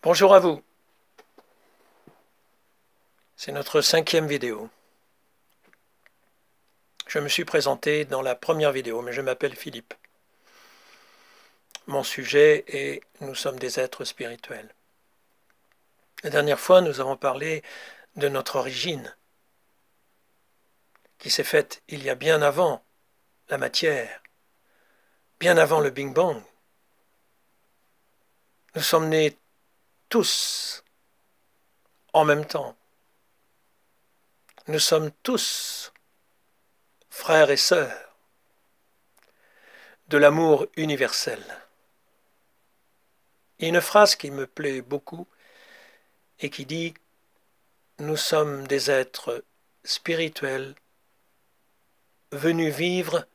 Bonjour à vous, c'est notre 5e vidéo. Je me suis présenté dans la première vidéo, mais je m'appelle Philippe. Mon sujet est « Nous sommes des êtres spirituels ». La dernière fois, nous avons parlé de notre origine, qui s'est faite il y a bien avant la matière, bien avant le Big Bang. Nous sommes nés tous en même temps. Nous sommes tous frères et sœurs de l'amour universel. Il y a une phrase qui me plaît beaucoup et qui dit « Nous sommes des êtres spirituels venus vivre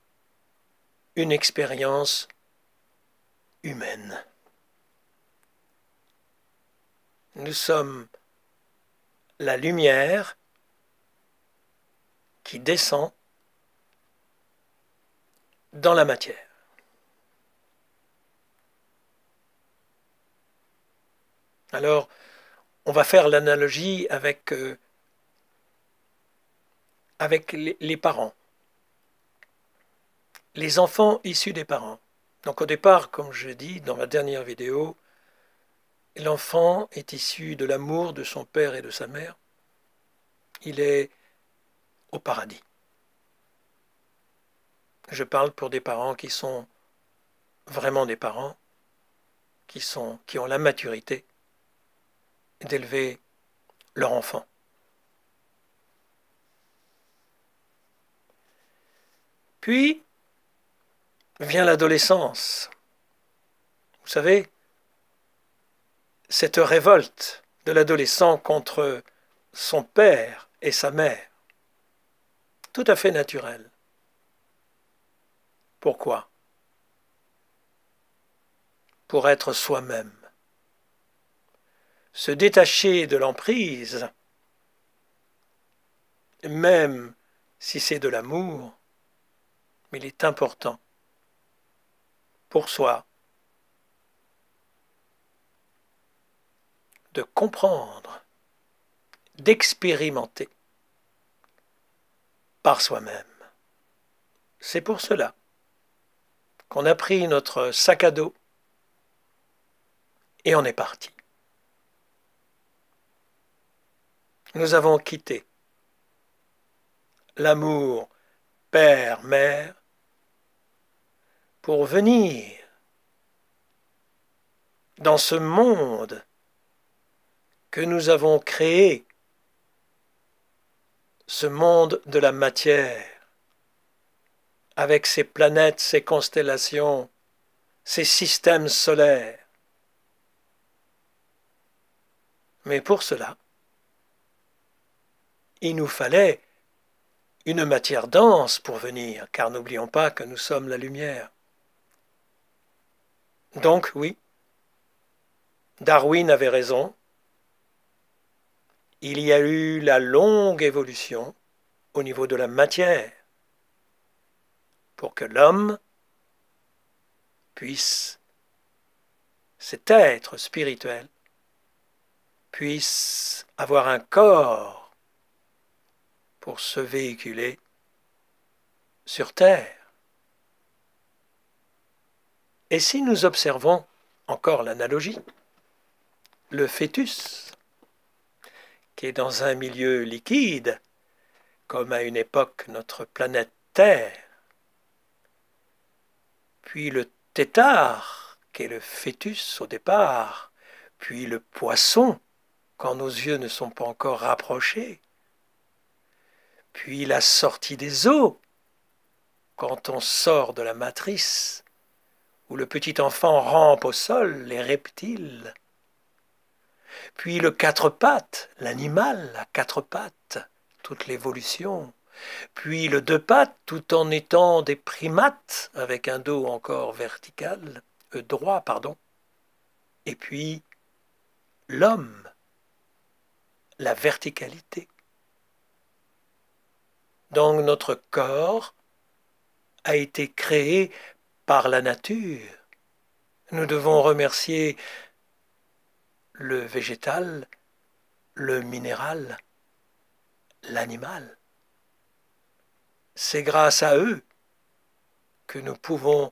une expérience humaine. » Nous sommes la lumière qui descend dans la matière. Alors, on va faire l'analogie avec les parents. Les enfants issus des parents. Donc au départ, comme je dis dans ma dernière vidéo, l'enfant est issu de l'amour de son père et de sa mère. Il est au paradis. Je parle pour des parents qui sont vraiment des parents, qui ont la maturité d'élever leur enfant. Puis vient l'adolescence. Vous savez, cette révolte de l'adolescent contre son père et sa mère, tout à fait naturelle. Pourquoi? Pour être soi-même. Se détacher de l'emprise, même si c'est de l'amour, mais il est important pour soi de comprendre, d'expérimenter par soi-même. C'est pour cela qu'on a pris notre sac à dos et on est parti. Nous avons quitté l'amour père-mère pour venir dans ce monde que nous avons créé, ce monde de la matière, avec ses planètes, ses constellations, ses systèmes solaires. Mais pour cela, il nous fallait une matière dense pour venir, car n'oublions pas que nous sommes la lumière. Donc oui, Darwin avait raison, il y a eu la longue évolution au niveau de la matière pour que l'homme puisse, cet être spirituel, puisse avoir un corps pour se véhiculer sur Terre. Et si nous observons encore l'analogie, le fœtus, qui est dans un milieu liquide, comme à une époque notre planète Terre, puis le tétard, qui est le fœtus au départ, puis le poisson, quand nos yeux ne sont pas encore rapprochés, puis la sortie des eaux, quand on sort de la matrice, où le petit enfant rampe au sol, les reptiles, puis le quatre pattes, l'animal à quatre pattes, toute l'évolution, puis le deux pattes tout en étant des primates avec un dos encore vertical, droit, pardon, et puis l'homme, la verticalité. Donc notre corps a été créé par la nature. Nous devons remercier le végétal, le minéral, l'animal. C'est grâce à eux que nous pouvons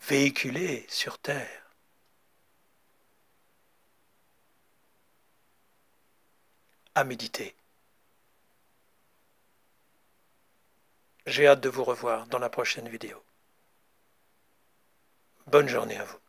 véhiculer sur Terre. À méditer. J'ai hâte de vous revoir dans la prochaine vidéo. Bonne journée à vous.